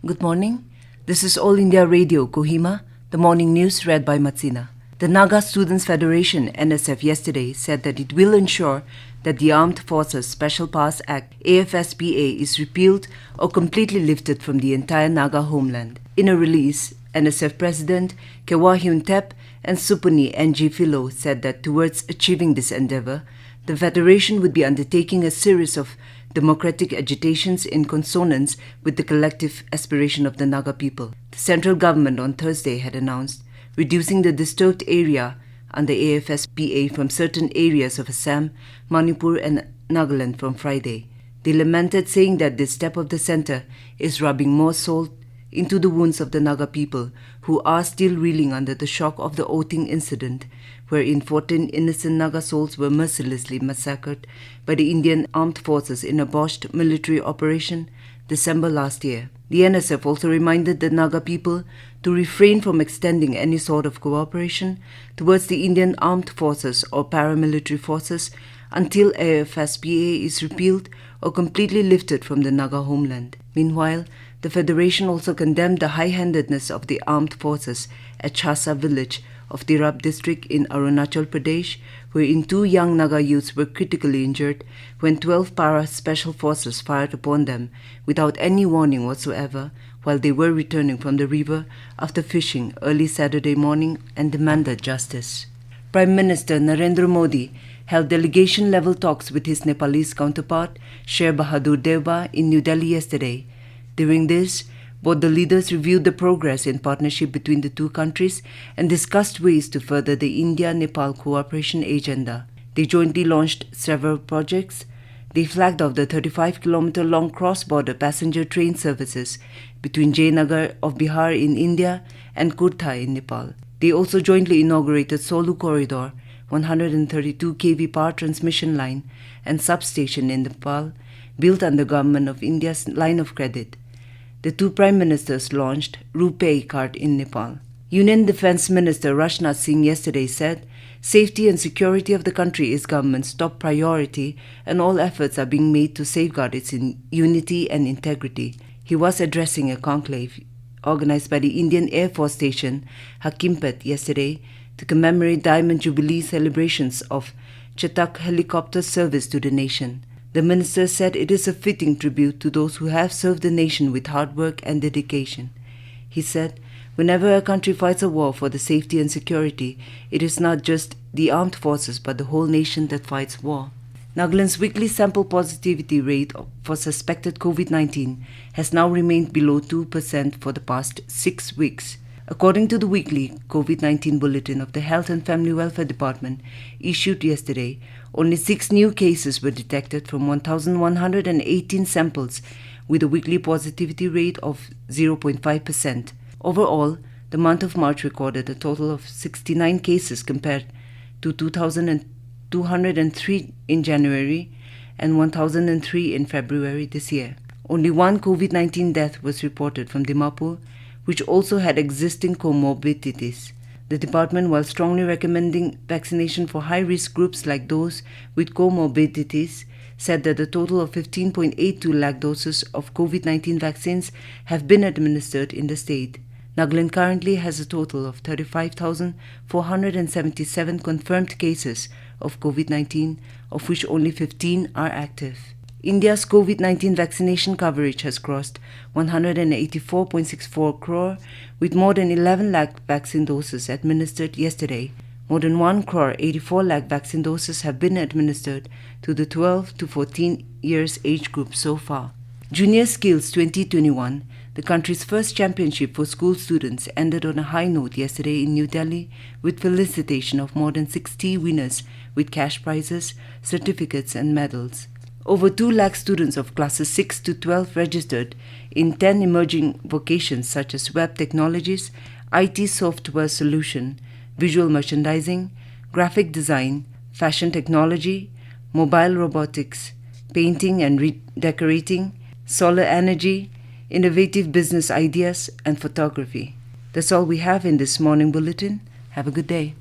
Good morning. This is All India Radio, Kohima, the morning news read by Matsina. The Naga Students Federation, NSF, yesterday said that it will ensure that the Armed Forces Special Powers Act, AFSPA, is repealed or completely lifted from the entire Naga homeland. In a release, NSF President Kewahyun Tep and Supuni N.G. Philo said that towards achieving this endeavor, the Federation would be undertaking a series of democratic agitations in consonance with the collective aspiration of the Naga people. The central government on Thursday had announced reducing the disturbed area under AFSPA from certain areas of Assam, Manipur and Nagaland from Friday. They lamented, saying that this step of the centre is rubbing more salt into the wounds of the Naga people, who are still reeling under the shock of the Oting incident, wherein 14 innocent Naga souls were mercilessly massacred by the Indian Armed Forces in a botched military operation December last year. The NSF also reminded the Naga people to refrain from extending any sort of cooperation towards the Indian Armed Forces or paramilitary forces until AFSPA is repealed or completely lifted from the Naga homeland. Meanwhile, the Federation also condemned the high-handedness of the armed forces at Chhasa village of Tirap district in Arunachal Pradesh, wherein 2 young Naga youths were critically injured when 12 para-special forces fired upon them without any warning whatsoever while they were returning from the river after fishing early Saturday morning, and demanded justice. Prime Minister Narendra Modi held delegation-level talks with his Nepalese counterpart, Sher Bahadur Deuba, in New Delhi yesterday. During this, both the leaders reviewed the progress in partnership between the two countries and discussed ways to further the India-Nepal cooperation agenda. They jointly launched several projects. They flagged off the 35-kilometer-long cross-border passenger train services between Jayanagar of Bihar in India and Kurtha in Nepal. They also jointly inaugurated Solu Corridor, 132 kV power transmission line and substation in Nepal, built under Government of India's line of credit. The two prime ministers launched RuPay card in Nepal. Union Defence Minister Rajnath Singh yesterday said, "Safety and security of the country is government's top priority and all efforts are being made to safeguard its unity and integrity." He was addressing a conclave organized by the Indian Air Force Station Hakimpet yesterday to commemorate Diamond Jubilee celebrations of Chetak helicopter service to the nation. The minister said it is a fitting tribute to those who have served the nation with hard work and dedication. He said, "Whenever a country fights a war for the safety and security, it is not just the armed forces but the whole nation that fights war." Nagaland's weekly sample positivity rate for suspected COVID-19 has now remained below 2% for the past 6 weeks. According to the weekly COVID-19 Bulletin of the Health and Family Welfare Department issued yesterday, only 6 new cases were detected from 1,118 samples with a weekly positivity rate of 0.5%. Overall, the month of March recorded a total of 69 cases compared to 2,203 in January and 1,003 in February this year. Only 1 COVID-19 death was reported from Dimapur, which also had existing comorbidities. The department, while strongly recommending vaccination for high-risk groups like those with comorbidities, said that a total of 15.82 lakh doses of COVID-19 vaccines have been administered in the state. Nagaland currently has a total of 35,477 confirmed cases of COVID-19, of which only 15 are active. India's COVID-19 vaccination coverage has crossed 184.64 crore, with more than 11 lakh vaccine doses administered yesterday. More than 1 crore 84 lakh vaccine doses have been administered to the 12 to 14 years age group so far. Junior Skills 2021, the country's first championship for school students, ended on a high note yesterday in New Delhi with felicitation of more than 60 winners with cash prizes, certificates and medals. Over 2 lakh students of classes 6 to 12 registered in 10 emerging vocations such as web technologies, IT software solution, visual merchandising, graphic design, fashion technology, mobile robotics, painting and redecorating, solar energy, innovative business ideas, and photography. That's all we have in this morning bulletin. Have a good day.